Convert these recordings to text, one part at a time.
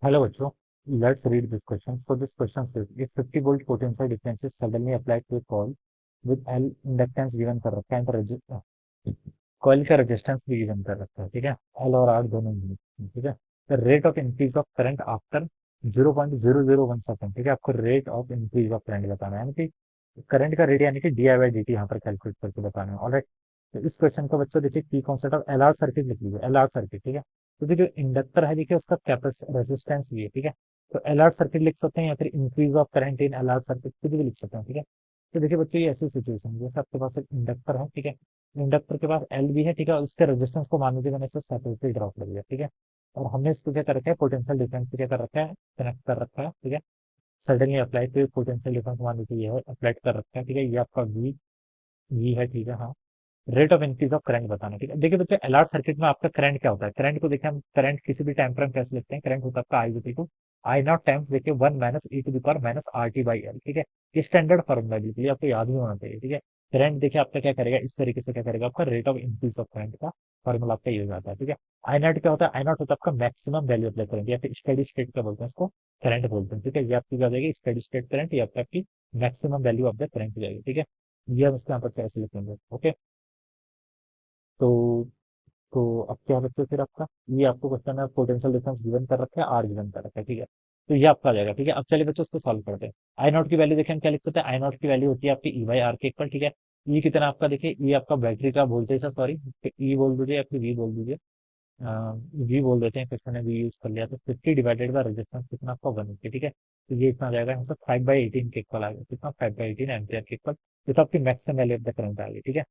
Hello बच्चों, let's read this question. So this question says if 50 volt potential difference is suddenly applied to a coil with L inductance given कर रखा है coil का resistance भी given कर रखा है, ठीक है। एल और आर दोनों ही, ठीक है। The rate of increase of current after 0.001 second, ठीक है। आपको rate of increase of current बताना है, यानी कि करंट का रेट यानी कि D I by D T यहाँ पर कैलकुलेट करके बताना है। ऑलराइट, तो इस क्वेश्चन को बच्चों देखिए की concept of L R circuit लिख लीजिए, एल आर सर्किट, ठीक है। क्योंकि जो इंडक्टर है देखिए उसका रेजिस्टेंस भी है, ठीक है। तो एल आर सर्किट लिख सकते हैं या फिर increase of current in L R circuit कुछ भी लिख सकते हैं, ठीक है। तो देखिए बच्चों ये ऐसी सिचुएशन है जैसे आपके पास एक इंडक्टर है, ठीक है। इंडक्टर के पास एल भी है, ठीक है, और उसके रेजिस्टेंस को मान लीजिए मैंने इसे सेपरेटली ड्रॉप कर दिया, ठीक है। और हमने इसको क्या कर रखा है, पोटेंशियल डिफरेंस क्या कर रखा है, कनेक्ट कर रखा है, ठीक है। सडनली अप्लाई तो पोटेंशियल डिफरेंस मान लीजिए ये है, अप्लाइड कर रखा है, ठीक है। ये आपका वी वी है, ठीक है, हाँ। Rate of increase of current बताना, ठीक है। देखिए बच्चों एलआर सर्किट में आपका करंट क्या होता है, करंट को देखिए हम करंट किसी भी टाइम पर हम कैसे लिखते हैं, करंट होता है आपका I equal to I not times देखिए 1 - e⁻ R T by L, ठीक है। ये स्टैंडर्ड फॉर्मूला बिल्कुल ये आपको याद भी होना चाहिए, ठीक है। करंट देखिए आपका क्या करेगा, इस तरीके से क्या करेगा, आपका rate of increase of current का फॉर्मूला आपका यूज आता है, ठीक है। आई नॉट क्या होता है, आई नॉट होता है आपका मैक्सिमम वैल्यू अप्लाई करंट या फिर स्टेडी स्टेट का बोलते हैं इसको, करंट बोलते हैं, ठीक है। ये आपकी क्या हो जाएगी, स्टेडी स्टेट करंट, ये आपकी maximum value of the current हो जाएगी, ठीक है। ये हम इसके यहाँ पर से ऐसे लिखेंगे, ओके। तो तो अब क्या बच्चे फिर आपका, ये आपको क्वेश्चन है पोटेंशियल डिफरेंस गिवन कर रखा है, आर गिवन कर रखा है, ठीक है। तो ये आपका आ जाएगा, ठीक है। अब चलिए बच्चों उसको सॉल्व करते हैं। आई नॉट की वैल्यू देखिए हम क्या लिख सकते हैं, आई नॉट की वैल्यू होती है आपकी ई बाई आर के इक्वल, ठीक है। ई कितना आपका देखिए, ई आपका बैटरी का वोल्टेज है, सॉरी ई बोल दीजिए या फिर वी बोल दीजिए, वी बोल देते हैं, क्वेश्चन ने वी यूज कर लिया। तो 50 डिवाइडेड बाय रेजिस्टेंस कितना आपका 1 ठीक है। तो ये इतना आ जाएगा यहाँ से 5/18 के इक्वल आ गया, कितना 5/18 एम्पियर के इक्वल। ये तो आपकी maximum value of the current आ गई, ठीक है।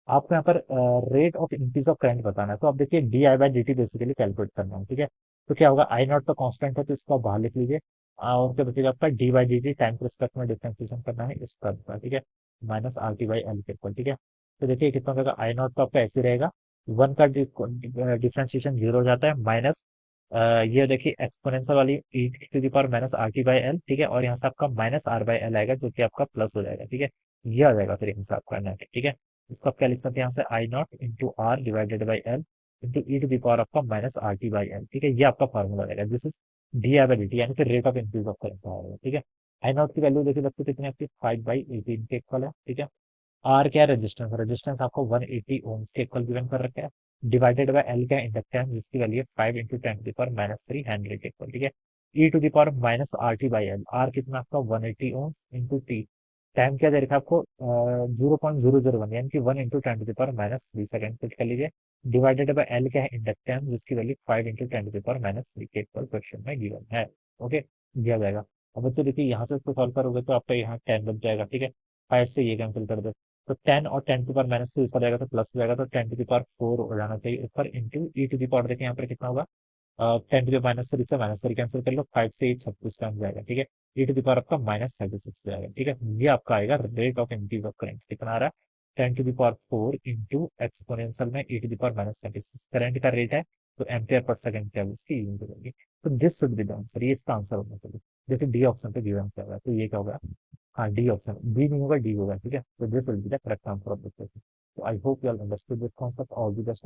आपको यहाँ पर rate of increase of current बताना है, तो आप देखिए D I by D T basically calculate करना है, ठीक है। तो क्या होगा, आई नॉट तो कांस्टेंट है तो इसको आप बाहर लिख लीजिए, और क्या बचेगा आपका D by D T time के रिस्पेक्ट में डिफरेंशिएशन करना है इस टर्म का, ठीक है। Minus R T by L के इक्वल, ठीक है। तो देखिए कितना होगा, आई नॉट तो आपका ऐसे रहेगा, वन का डिफरेंशिएशन जीरो हो जाता है, माइनस ये देखिए एक्सपोनेंशियल वाली E to the power minus R T by L, ठीक है। और यहाँ से आपका माइनस आर बाई एल आएगा जो कि आपका प्लस हो जाएगा, ठीक है। ये आ जाएगा फिर यहाँ से आपका नेट, ठीक है। इसको आप क्या लिख सकते हैं, यहाँ से I not into R divided by L into E to the power आपका minus R T by L, ठीक है। ये आपका फॉर्मूला रहेगा, दिस इज डी एबिलिटी यानी कि rate of increase of current आएगा, ठीक है। आई नॉट की वैल्यू देखिए बच्चों कितनी आपकी 5/18 के इक्वल है, ठीक है। आर क्या है, रेजिस्टेंस, रेजिस्टेंस आपको 180 ओम्स के इक्वल गिवन कर रखा है, डिवाइडेड बाय एल का इंडक्टेंस जिसकी वैल्यू है 5 into 10 to the power -3 henry के इक्वल, ठीक है। E to the power minus R T by L, R कितना आपका 180 ओम्स इंटू टी, टाइम क्या दे रखा है आपको 0.001 यानी कि 1 into 10 to the power -3 second कर लीजिए, डिवाइडेड बाय एल क्या है, इंडक्टेंस जिसकी value 5 into 10 to the power -3 के इक्वल क्वेश्चन में गिवन है, ओके। दिया जाएगा। अब बच्चों देखिए यहाँ से इसको सॉल्व करोगे तो आपका यहाँ 10 बच जाएगा, ठीक है। 5 से ये कैंसिल कर दो, तो 10 और 10 to the power -3 ऊपर जाएगा तो प्लस हो जाएगा, तो 10 to the power 4 हो जाना चाहिए ऊपर, into E to the power देखिए यहाँ पर कितना होगा, 10 to the power -3 से -3 कैंसिल कर लो, 5 से 8 36 का हो जाएगा, ठीक है। ई टू दी पावर आपका -36 हो जाएगा, ठीक है। ये आपका आएगा rate of increase of current कितना आ रहा है, 10 to the power 4 into exponential में ई टू दी पावर -36 करंट का रेट है, तो एम्पियर पर सेकंड क्या है उसकी यूनिट होगी। तो this should be the answer, ये इसका आंसर होना चाहिए। देखिए डी ऑप्शन पे गिवन क्या होगा, तो ये क्या होगा, हाँ डी ऑप्शन, बी नहीं होगा डी होगा, ठीक है। तो this will be the correct answer of this question. तो I hope you all understood this concept, all the best.